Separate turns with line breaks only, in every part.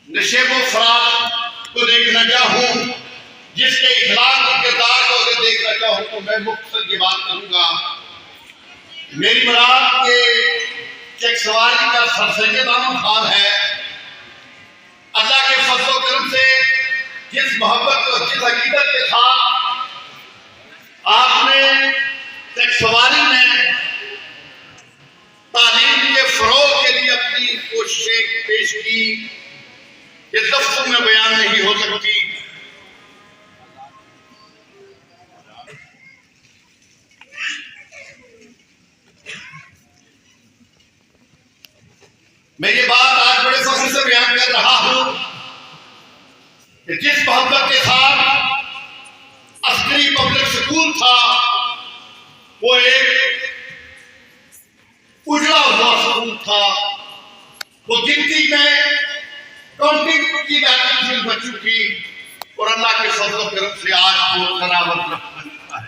نشیب و فراق کو دیکھنا چاہوں، جس کے اخلاق اور کردار کو اگر دیکھنا چاہوں تو میں مختصر یہ بات کروں گا۔ میری مراد کے چیک سواری کا سر سید احمد خان ہے۔ اللہ کے فضل و کرم سے جس محبت اور جس عقیدت کے ساتھ آپ نے چیک سواری میں تعلیم کے فروغ کے لیے اپنی کوششیں پیش کی، یہ لفظوں میں بیان نہیں ہو سکتی۔ میں یہ بات آج بڑے فخر سے بیان کر رہا ہوں کہ جس محبت کے ساتھ عسکری پبلک سکول تھا وہ ایک اجڑا ہوا سکول تھا۔ وہ گنتی میں 20 کی جاتی تھی بچوں کی، اور اللہ کے فضل و کرم سے آج وہ تراوت رکھ چکا ہے۔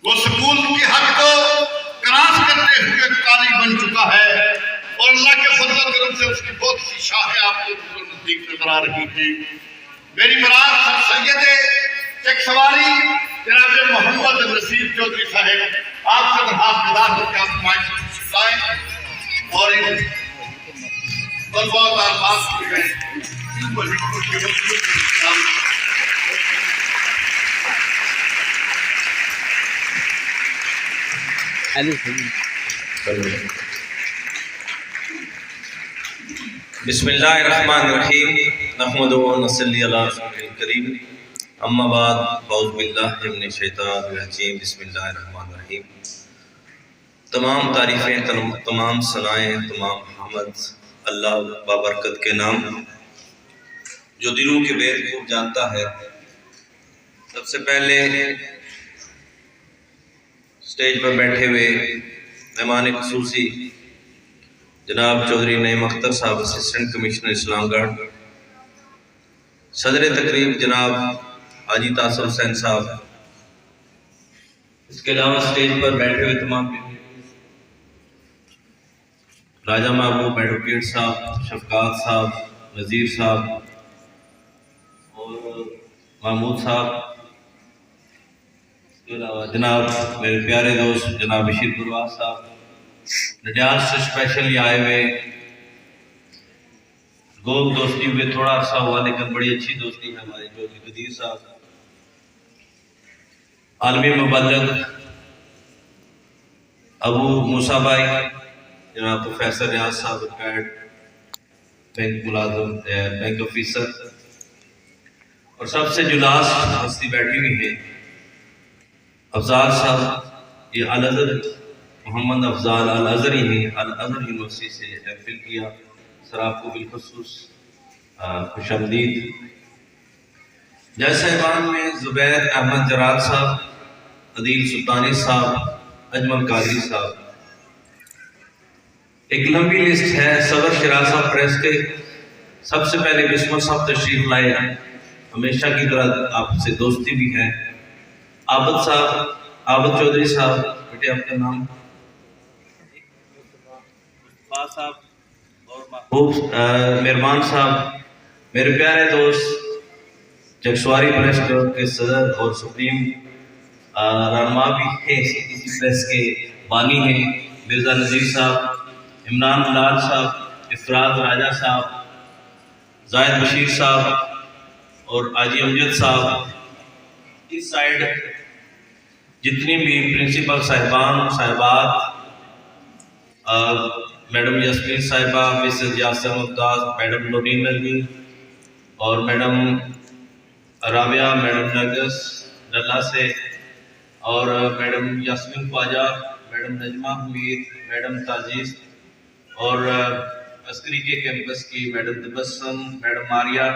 وہ سکول کی حد کو کراس کرتے ہوئے قاری بن چکا ہے، اور اللہ کے فضل و کرم سے اس کی بہت سی شاخیں آپ کو نزدیک نظر آ رہی تھی۔ میری مراد سر سید چیک سواری جناب محمد نصیر چودھری صاحب، آپ سے درخواست گزار ہوں کہ آپ مائک پر تشریف لائیں اور ان طلباء الفاظ کی گئے۔
بسم اللہ الرحمن الرحیم، نحمدہ و نصلی علی رسولہ الکریم، اما بعد، اعوذ باللہ من الشیطان الرجیم، بسم اللہ الرحمن الرحیم۔ تمام تعریفیں، تمام ثنائیں، تمام حمد اللہ بابرکت کے نام جو دلوں کے بید کو جانتا ہے۔ سب سے پہلے اسٹیج پر بیٹھے ہوئے مہمان خصوصی جناب چودھری نعیم اختر صاحب، اسسٹنٹ کمشنر اسلام گڑھ، صدر تقریب جناب حاجی تاثر حسین صاحب، اس کے علاوہ اسٹیج پر بیٹھے ہوئے تمام راجہ محبوب ایڈوکیٹ صاحب، شفقات صاحب، نذیر صاحب اور محمود صاحب، اس کے علاوہ جناب میرے پیارے دوست جناب بشیر پرواز صاحب، نڈیال سے اسپیشلی آئے ہوئے، گوب دوستی ہوئے تھوڑا عرصہ ہوا لیکن بڑی اچھی دوستی ہے ہماری، چودھری قدیر صاحب، عالمی مبلغ ابو موسیٰ بھائی، جناب پروفیسر ریاض صاحب، ریٹائرڈ بینک ملازم، بینک آفیسر، اور سب سے جو لاسٹ ہستی بیٹھی ہوئی ہے افضال صاحب، یہ الازہر محمد افضال الازہری ہیں، الازہر یونیورسٹی سے ایم فل کیا۔ سر آپ کو بالخصوص خوش آمدید۔ جج صاحبان میں زبیر احمد جراد صاحب، عدیل سلطانی صاحب، اجمل قادری صاحب۔ ایک لمبی لسٹ ہے۔ صدر شراز صاحب پریس کے سب سے پہلے بسمل صاحب تشریف لائے، ہمیشہ کی طرح آپ سے دوستی بھی ہے۔ عابد صاحب، عابد چودھری صاحب، بیٹے آپ کا نام؟ صاحب اور محبوب مہربان صاحب، میرے پیارے دوست چکسواری پریس کلب کے صدر اور سپریم رہنما بھی ہیں، اسی پریس کے بانی ہیں، مرزا نذیر صاحب، عمران بلال صاحب، افراد راجہ صاحب، زاہد بشیر صاحب اور حاجی امجد صاحب۔ اس سائیڈ جتنی بھی پرنسپل صاحبان صاحبات، میڈم یاسمین صاحبہ، مسز یاسر ممتاز، میڈم نورین علی اور میڈم رابعہ، میڈم نرگس ڈلہ سے، اور میڈم یاسمین خواجہ، میڈم نجمہ حمید، میڈم تاجیز، اور عسکری کے کیمپس کی میڈم تبسم، میڈم ماریہ،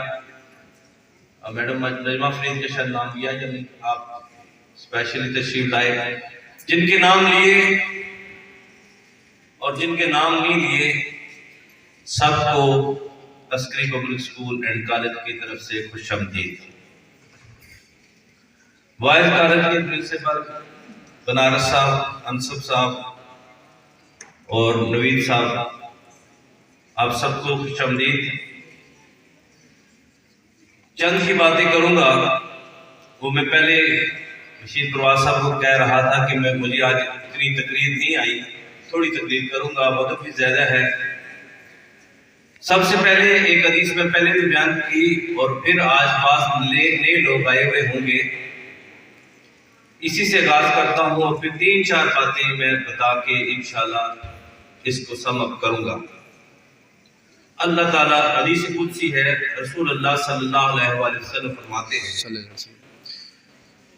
میڈم نجمہ فرید کا شاید نام لیا یا نہیں، آپ اسپیشلی تشریف لائے، جن کے نام لیے اور جن کے نام نہیں لیے، سب کو عسکری پبلک سکول اینڈ کالج کی طرف سے خوش آمدید۔ وائز کالج کے پرنسپل بنارس صاحب، انصب صاحب اور نوید صاحب، آپ سب کو خوش آمدید۔ چند کی باتیں کروں گا، وہ میں پہلے رشید پرواز صاحب کو کہہ رہا تھا کہ مجھے آج اتنی تقریر نہیں آئی، تھوڑی تقریر کروں گا، وقت بھی زیادہ ہے۔ سب سے پہلے ایک حدیث میں پہلے بھی بیان کی اور پھر آج بعض نئے لوگ آئے ہوئے ہوں گے، اسی سے آغاز کرتا ہوں اور پھر 3-4 باتیں میں بتا کے انشاءاللہ اس کو سم اپ کروں گا۔ اللہ تعالیٰ حدیث قدسی ہے، رسول اللہ صلی اللہ علیہ وآلہ وسلم فرماتے ہیں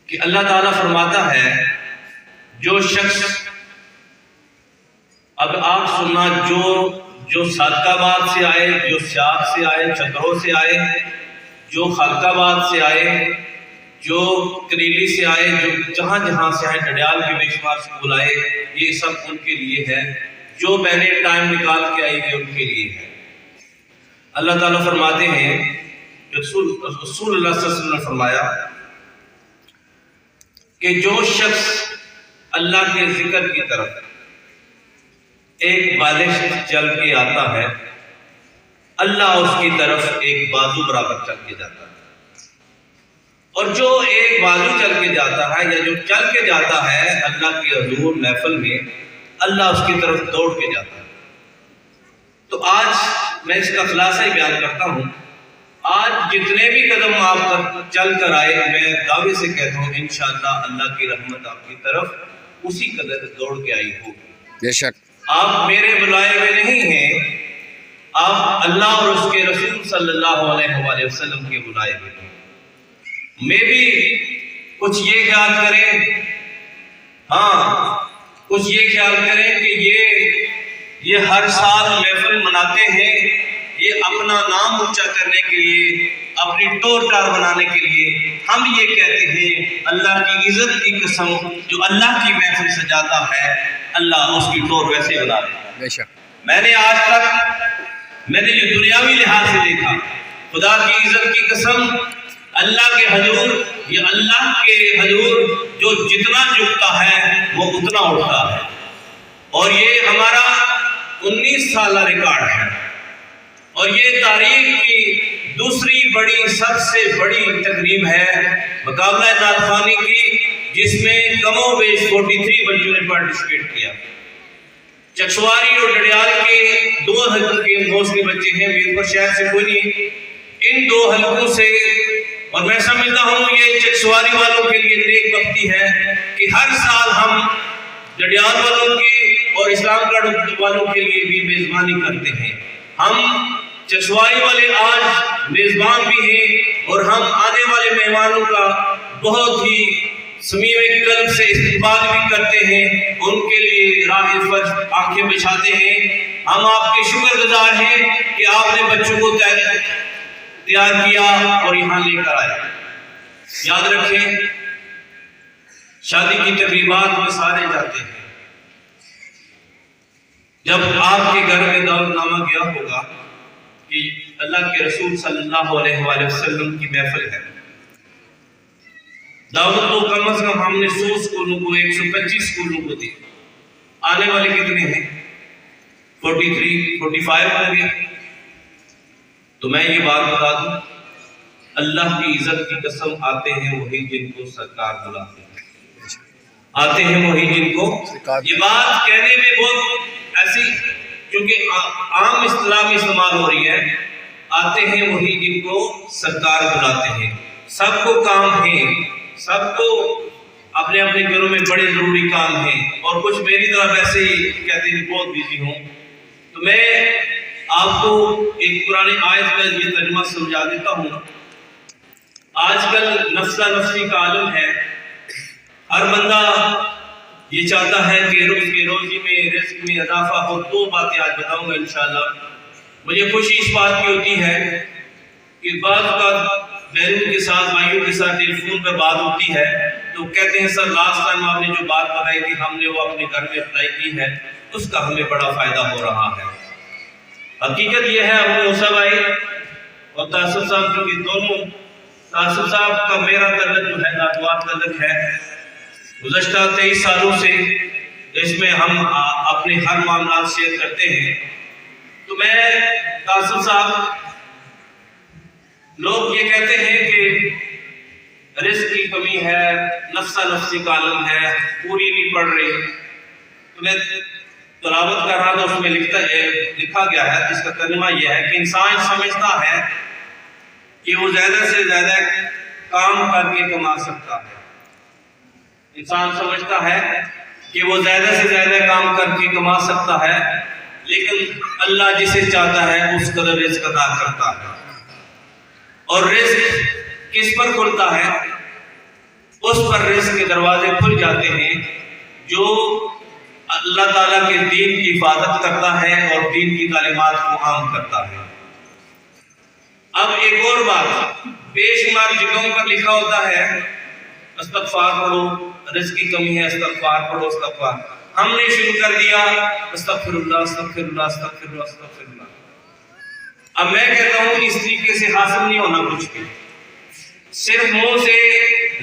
کہ اللہ تعالیٰ فرماتا ہے جو شخص، اب آپ سننا، جو صادق آباد سے آئے، جو سیاق سے آئے، چتروں سے آئے، جو خالق آباد سے آئے، جو کریلی سے آئے، جو جہاں سے آئے، ڈڈیال کے بے شمار سکول آئے، یہ سب ان کے لیے ہے، جو بہنیں ٹائم نکال کے آئی گی ان کے لیے ہے۔ اللہ تعالیٰ فرماتے ہیں کہ رسول اللہ صلی اللہ علیہ وسلم نے فرمایا کہ جو شخص اللہ کے ذکر کی طرف ایک بالش چل کے آتا ہے، اللہ اس کی طرف ایک بازو برابر چل کے جاتا ہے، اور جو ایک بازو چل کے جاتا ہے یا جو چل کے جاتا ہے اللہ کے حضور محفل میں، اللہ اس کی طرف دوڑ کے جاتا ہے۔ تو آج میں اس کا خلاصہ ہی بیان کرتا ہوں۔ آج جتنے بھی قدم آپ چل کر آئے، میں دعوے سے کہتا ہوں انشاءاللہ اللہ کی رحمت آپ کی طرف اسی قدر دوڑ کے آئی ہوگی۔
بے شک
آپ میرے بلائے ہوئے نہیں ہیں، آپ اللہ اور اس کے رسول صلی اللہ علیہ وآلہ وسلم کے بلائے ہوئے ہیں۔ میں بھی کچھ یہ خیال کریں، کچھ یہ خیال کریں کہ یہ ہر سال محفل مناتے ہیں، یہ اپنا نام اونچا کرنے کے لیے، اپنی ٹور ٹار بنانے کے لیے۔ ہم یہ کہتے ہیں اللہ کی عزت کی قسم، جو اللہ کی محفل سجاتا ہے اللہ اس کی ٹور ویسے بنا دے۔
بے شک
میں نے آج تک جو دنیاوی لحاظ سے دیکھا، خدا کی عزت کی قسم، اللہ کے حضور، یہ اللہ کے حضور جو جتنا جھکتا ہے وہ اتنا اٹھتا ہے، اور یہ ہمارا 19 سالہ ریکارڈ ہے، اور یہ تاریخ کی دوسری بڑی، سب سے بڑی تقریب ہے مقابلہ نعت خوانی کی، جس میں کم و بیش 43 بچوں نے پارٹیسپیٹ کیا۔ چکسواری اور ڈڈیال کے 2 حلقوں کے موسمی بچے ہیں، میرپور شہر سے کوئی نہیں۔ ان 2 حلقوں سے، اور میں سمجھتا ہوں یہ چکسواری والوں کے لیے نیک بختی ہے کہ ہر سال ہم ڈڈیال والوں کی اور اسلام گڑھ والوں کے لیے بھی میزبانی کرتے ہیں۔ ہم چکسواری والے آج میزبان بھی ہیں، اور ہم آنے والے مہمانوں کا بہت ہی سمیع قلب سے استقبال بھی کرتے ہیں، ان کے لیے راہ فرش آنکھیں بچھاتے ہیں۔ ہم آپ کے شکر گزار ہیں کہ آپ نے بچوں کو تیار کیا اور یہاں لے کر آئے۔ یاد رکھیں، شادی کی تقریبات میں سارے جاتے ہیں، جب آپ کے گھر میں دعوت نامہ گیا ہوگا کہ اللہ کے رسول صلی اللہ علیہ وآلہ وسلم کی محفل ہے، دعوت تو کم از کم ہم نے 100 سکولوں کو، 125 سکولوں کو دی، آنے والے کتنے ہیں؟ 45 ہوں گے۔ تو میں یہ بات بتا دوں، اللہ کی عزت کی قسم، آتے ہیں وہی جن کو سرکار بلاتے ہیں، آتے ہیں وہی جن کو، یہ بات کہنے میں بہت ایسی، کیونکہ عام اصطلاح میں استعمال ہو رہی ہے، آتے ہیں وہی جن کو سرکار بلاتے ہیں۔ سب کو کام ہیں، سب کو اپنے اپنے گھروں میں بڑے ضروری کام ہیں، اور کچھ میری طرح ویسے ہی کہتے ہیں بہت بیزی ہوں۔ تو میں آپ کو ایک قرآن آیت کا یہ ترجمہ سمجھا دیتا ہوں۔ آج کل نفسہ نفسی کا عالم ہے، ہر بندہ یہ چاہتا ہے کہ روزی میں، رزق میں اضافہ ہو۔ 2 باتیں آج بتاؤں گا انشاءاللہ۔ مجھے خوشی اس بات کی ہوتی ہے کہ بعض اوقات بہنوں کے ساتھ، بھائیوں کے ساتھ ٹیلی فون پر بات ہوتی ہے تو کہتے ہیں سر لاسٹ ٹائم آپ نے جو بات بتائی تھی ہم نے وہ اپنے گھر میں اپلائی کی ہے، اس کا ہمیں بڑا فائدہ ہو رہا ہے۔ حقیقت یہ ہے ابو موسیٰ بھائی اور تاثر صاحب، کیونکہ دونوں، تاثر صاحب کا میرا تعلق جو ہے ناتوات تعلق ہے گزشتہ 23 سالوں سے، اس میں ہم اپنے ہر معاملات شیئر کرتے ہیں۔ تو میں قاسم صاحب، لوگ یہ کہتے ہیں کہ رزق کی کمی ہے، نفسا نفسی کا عالم ہے، پوری نہیں پڑ رہی. تو میں تلاوت کر رہا تھا، اس میں لکھا گیا ہے، جس کا ترجمہ یہ ہے کہ انسان سمجھتا ہے کہ وہ زیادہ سے زیادہ کام کر کے کما سکتا ہے. انسان سمجھتا ہے کہ وہ زیادہ سے زیادہ کام کر کے کما سکتا ہے، لیکن اللہ جسے چاہتا ہے اس قدر رزق عطا کرتا ہے. اور رزق کس پر کھلتا ہے؟ اس پر رزق کے دروازے کھل جاتے ہیں جو اللہ تعالیٰ کے دین کی حفاظت کرتا ہے اور دین کی تعلیمات کو عام کرتا ہے. اب ایک اور بات، بے شمار جگہوں پر لکھا ہوتا ہے استغفار پڑھو، رزق کی کمی ہے، استغفار پڑھو، استغفار. ہم نے شروع کر دیا استغفر اللہ استغفر اللہ استغفر اللہ استغفر اللہ. اب میں کہتا ہوں اس طریقے سے حاصل نہیں ہونا کچھ بھی. صرف منہ سے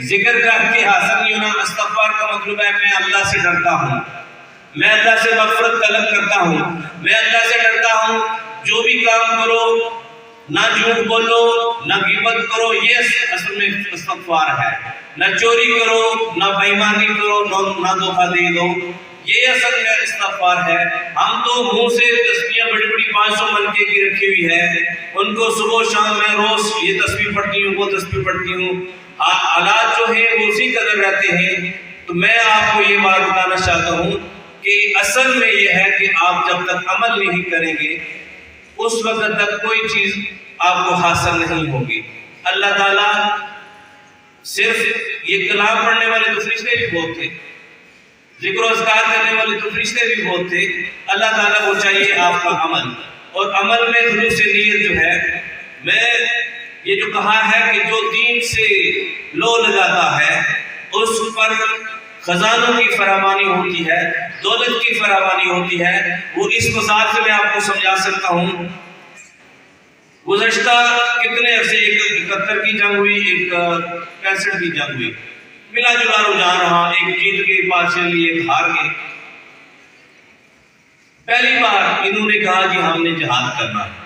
ذکر کر کے حاصل نہیں ہونا. استغفار کا مطلب ہے میں اللہ سے ڈرتا ہوں، میں اللہ سے مغفرت طلب کرتا ہوں، میں اللہ سے ڈرتا ہوں. جو بھی کام کرو، نہ جھوٹ بولو، نہ غیبت کرو، یہ اصل میں استغفار ہے. نہ چوری کرو، نہ بے ایمانی کرو، نہ دھوکہ دے دو، یہ اصل میں استغفار ہے. ہم تو منہ سے تسبیحیں بڑی بڑی 500 ملکے کی رکھی ہوئی ہے، ان کو صبح شام میں روز یہ تسبیح پڑھتی ہوں، وہ تسبیح پڑھتی ہوں. حالات جو ہیں وہ اسی قدر رہتے ہیں. تو میں آپ کو یہ بات بتانا چاہتا ہوں کہ اصل میں یہ ہے کہ آپ جب تک عمل نہیں کریں گے اس وقت تک کوئی چیز آپ کو حاصل نہیں ہوگی. اللہ تعالیٰ صرف یہ کلام پڑھنے والے تو فرشتے بھی بہت تھے، ذکر و اذکار کرنے والے تو فرشتے بھی بہت تھے. اللہ تعالیٰ کو چاہیے آپ کا عمل، اور عمل میں خلوص نیت جو ہے، میں یہ جو کہا ہے کہ جو دین سے لو لگاتا ہے اس پر خزانوں کی فراوانی ہوتی ہے، دولت کی فراوانی ہوتی ہے. وہ اس مثال سے میں آپ کو سمجھا سکتا ہوں. گزشتہ کتنے عرصے، 71 کی جنگ ہوئی، ایک 65 کی جنگ ہوئی، ملا جلا رجحان رہا، ایک جیت کے پاس چلی، ایک ہار گئے. پہلی بار انہوں نے کہا کہ ہم نے جہاد کرنا ہے.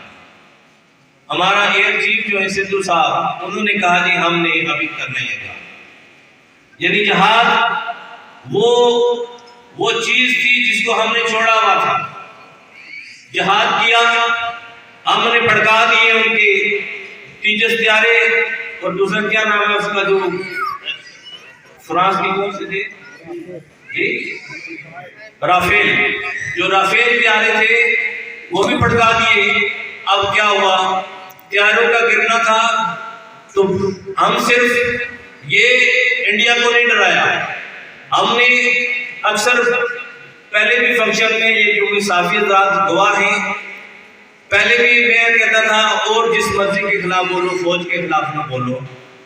ہمارا ایئر چیف جو ہے سدھو صاحب، انہوں نے کہا جی ہم نے ابھی کرنا ہی ہے. یعنی جہاد وہ چیز تھی جس کو ہم نے چھوڑا ہوا تھا. جہاد کیا، ہم نے بھڑکا دیے ان کے تیجس طیارے، اور دوسرا کیا نام ہے اس کا جو فرانس کی کون سے تھے، رافیل، جو رافیل طیارے تھے وہ بھی بھڑکا دیے. اب کیا ہوا، طیاروں کا گرنا تھا. تو ہم صرف یہ انڈیا کو نہیں ڈرایا، ہم نے اکثر پہلے بھی فنکشن میں، یہ جو صحافی حضرات گواہ ہیں، پہلے بھی میں کہتا تھا اور جس مرضی کے خلاف بولو، فوج کے خلاف نہ بولو.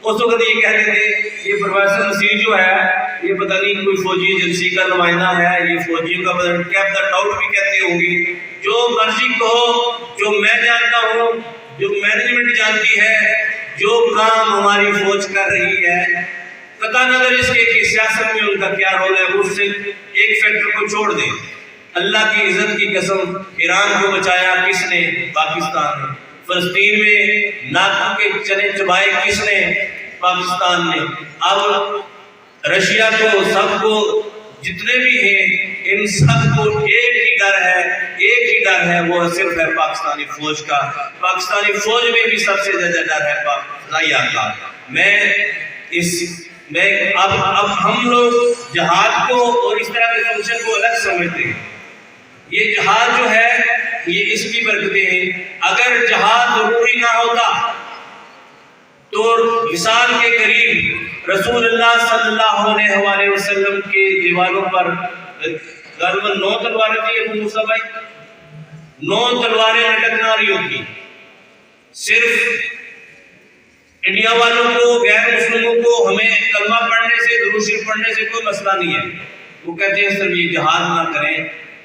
اس وقت یہ کہتے تھے یہ پروفیسر نصیر جو ہے یہ پتہ نہیں کوئی فوجی ایجنسی کا نمائندہ ہے، یہ فوجیوں کا کیپٹن ڈاؤٹ بھی کہتے ہوں گے. جو مرضی کہو، جو میں جانتا ہوں، جو مینجمنٹ جانتی ہے، جو کام ہماری فوج کر رہی ہے، قطع نظر اس کے کہ سیاست میں ان کا کیا رول ہے، وہ سے ایک فیکٹر کو چھوڑ دیں. اللہ کی عزت کی قسم، ایران کو بچایا کس نے؟ پاکستان نے. فلسطین میں ناکوں کے چنے چبائے کس نے؟ پاکستان نے. اب رشیا کو، سب کو، جتنے بھی ہیں ان سب کو ایک ہی ڈر ہے، ایک ہی ڈر ہے، وہ صرف ہے پاکستانی فوج کا. پاکستانی فوج میں بھی سب سے زیادہ ڈر ہے فضائیہ کا. اب ہم لوگ جہاد کو اور اس طرح کے فنکشن کو الگ سمجھتے ہیں. یہ جہاد جو ہے یہ اس کی برکتیں ہیں. اگر جہاد ضروری نہ ہوتا تو وصال کے قریب رسول اللہ صلی اللہ علیہ وسلم کے دیواروں پر غالباً 9 تلواریں تھی. ابو موسیٰ بھائی 9 تلواریں لٹکنا رہی ہوتی. صرف انڈیا والوں کو، غیر مسلموں کو ہمیں کلمہ پڑھنے سے، درود شریف پڑھنے سے کوئی مسئلہ نہیں ہے. وہ کہتے ہیں صرف یہ جہاد نہ کریں.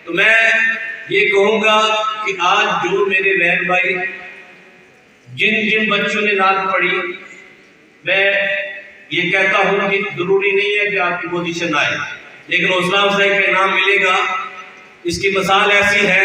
تو میں یہ کہوں گا کہ آج جو میرے بہن بھائی جن بچوں نے نعت پڑھی، میں یہ کہتا ہوں کہ ضروری نہیں ہے کہ آپ کی پوزیشن آئے، لیکن حوصلہ افزائی کا انعام ملے گا. اس کی مثال ایسی ہے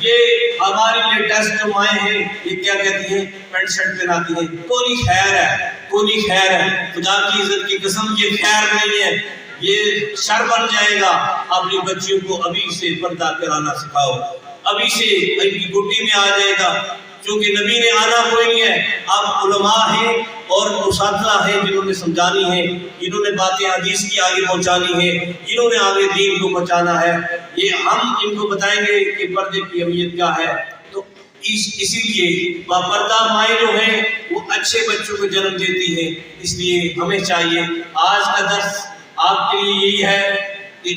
یہ ہماری لیٹسٹ جو مائیں ہیں یہ کیا کہتی ہیں؟ پینٹ شرٹ پہناتی ہیں. کوئی خیر ہے، کوئی خیر ہے. خدا کی عزت کی قسم یہ خیر نہیں ہے، یہ شر بن جائے گا. اپنی بچیوں کو ابھی سے پردہ کرانا سکھاؤ، ابھی سے ان کی گڈی میں آ جائے گا. کیونکہ نبی نے آنا کوئی نہیں ہے، آپ علماء ہیں اور اساتذہ ہیں جنہوں نے سمجھانی ہے، جنہوں نے باتیں حدیث کی آگے پہنچانی ہے، جنہوں نے آگے دین کو پہنچانا ہے. یہ ہم ان کو بتائیں گے کہ پردے کی اہمیت کیا ہے. تو اسی لیے باپردہ مائیں جو ہیں وہ اچھے بچوں کو جنم دیتی ہیں. اس لیے ہمیں چاہیے، آج کا درس آپ کے لیے یہی ہے کہ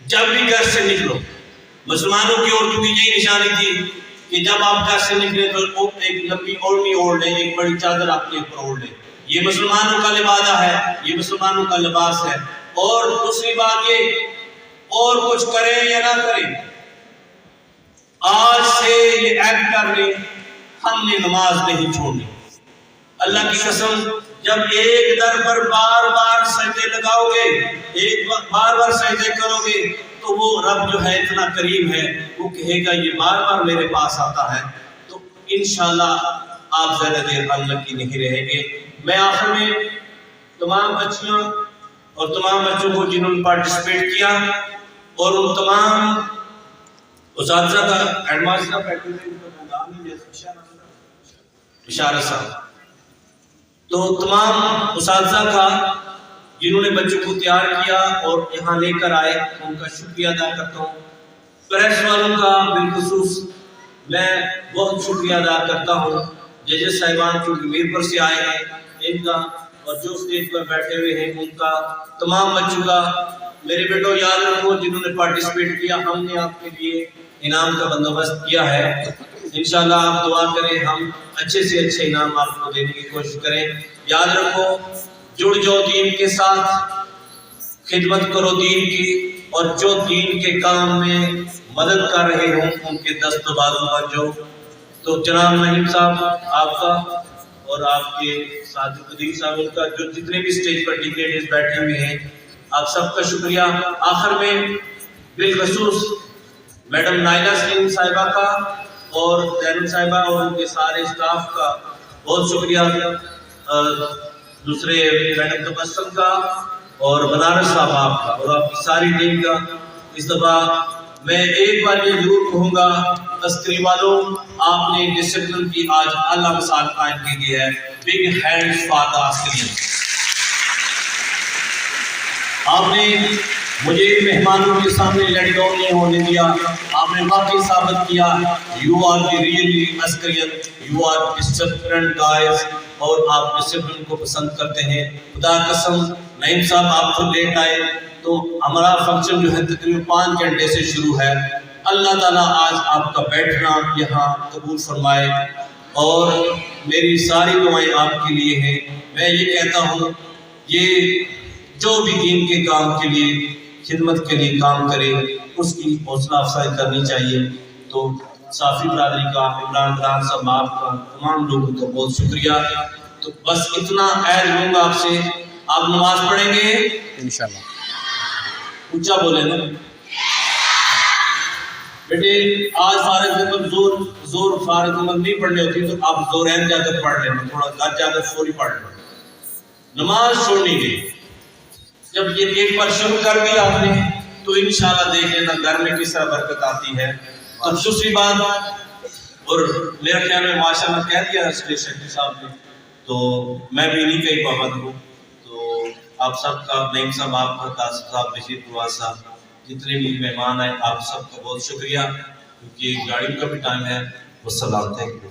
جب بھی گھر سے نکلو، مسلمانوں کی عورتوں کی یہی نشانی تھی کہ جب آپ گھر سے نکلے تو ایک لمبی اوڑھنی اوڑھ لیں، ایک بڑی چادر آپ کے اوپر اوڑھ لیں. یہ مسلمانوں کا لبادہ ہے، یہ مسلمانوں کا لباس ہے. اور دوسری بات یہ، اور کچھ کریں یا نہ کریں، آج سے یہ ایکٹ کر لیں، ہم نے نماز نہیں چھوڑنی. اللہ کی قسم، جب ایک در پر بار بار سجدے لگاؤ گے، ایک بار بار سجدے کرو گے، تو وہ رب جو ہے اتنا کریم ہے، وہ کہے گا یہ بار بار میرے پاس آتا ہے. تو انشاءاللہ آپ زیادہ دیر اللہ کی نہیں رہیں گے. میں آخر میں تمام بچیاں اور تمام بچوں کو جنہوں نے پارٹیسپیٹ کیا اور ان تمام اساتذہ کا ہیڈ ماسٹر اشارہ صاحب، تو تمام اساتذہ کا جنہوں نے بچوں کو تیار کیا اور یہاں لے کر آئے، ان کا شکریہ ادا کرتا ہوں. پریس والوں کا بالخصوص میں بہت شکریہ ادا کرتا ہوں. ججز صاحبان جو میرپور سے آئے ہیں ان کا، اور جو اسٹیج پر بیٹھے ہوئے ہیں ان کا، تمام بچوں کا. میرے بیٹوں یاد رکھو جنہوں نے پارٹیسپیٹ کیا، ہم نے آپ کے لیے انعام کا بندوبست کیا ہے. انشاءاللہ آپ دعا کریں، ہم اچھے سے اچھے انعام آپ کو دینے کی کوشش کریں. یاد رکھو، جڑ جاؤ دین کے ساتھ، خدمت کرو دین کی، اور جو دین کے کام میں مدد کر رہے ہوں ان کے دست و بازو بن جاؤ. تو جناب نعیم صاحب آپ کا اور آپ کے ساتھ قدیر صاحب ان کا، جو جتنے بھی اسٹیج پر ڈگنیٹریز بیٹھے ہوئے ہیں، آپ سب کا شکریہ. آخر میں بالخصوص میڈم نائلہ سلیم صاحبہ کا اور زینب صاحبہ اور ان کے سارے اسٹاف کا بہت شکریہ. دوسرے میڈم تبسم کا اور بنارس صاحب آپ کا اور آپ کی ساری ٹیم کا. اس دفعہ میں ایک بار یہ ضرور کہوں گا، عسکری والوں آپ نے ڈسپلن کی آج اعلیٰ مثال قائم کی ہے. بگ ہینڈز فار دی عسکریین. آپ نے مجھے مہمانوں کے سامنے لیٹ ڈاؤن نہیں ہونے دیا. آپ نے واقعی ثابت کیا یو آر دی ریئلی عسکریین، یو آر ڈسپلنڈ گائز، اور آپ ڈسپلن کو پسند کرتے ہیں. خدا قسم نعیم صاحب آپ کو لیٹ آئے تو ہمارا فنکشن جو ہے تقریباً 5 گھنٹے سے شروع ہے. اللہ تعالیٰ آج آپ کا بیٹھنا یہاں قبول فرمائے، اور میری ساری دعائیں آپ کے لیے ہیں. میں یہ کہتا ہوں، یہ جو بھی دین کے کام کے لیے، خدمت کے لیے کام کرے، اس کی حوصلہ افزائی کرنی چاہیے. تو صافی برادری کا، عمران خان صاحب آپ کا، تمام لوگوں کا بہت شکریہ. تو بس اتنا عہد لوں گا آپ سے. آپ نماز پڑھیں گے
انشاءاللہ.
اونچا بولے نا بیٹے. آج فارغ نمبر زور فارغ نمبر نہیں پڑھنی ہوتی تو آپ زورین جا کر پڑھ لینا، تھوڑا گھر جا کر فوری پڑھ لینا. نماز چھوڑنی نہیں. جب یہ ایک بار شروع کر دیا آپ نے تو انشاءاللہ دیکھ لینا گھر میں کس طرح برکت آتی ہے. اور دوسری بات، اور میرا خیال میں ماشاءاللہ کہہ دیا شیخ صاحب نے، تو میں بھی نہیں کہیں پابند ہوں. تو آپ سب کا، نعیم صاحب آپ کا، قاسم صاحب، بشیر پرویز صاحب، جتنے بھی مہمان آئے آپ سب کا بہت شکریہ. کیونکہ گاڑی کا بھی ٹائم ہے. والسلام علیکم.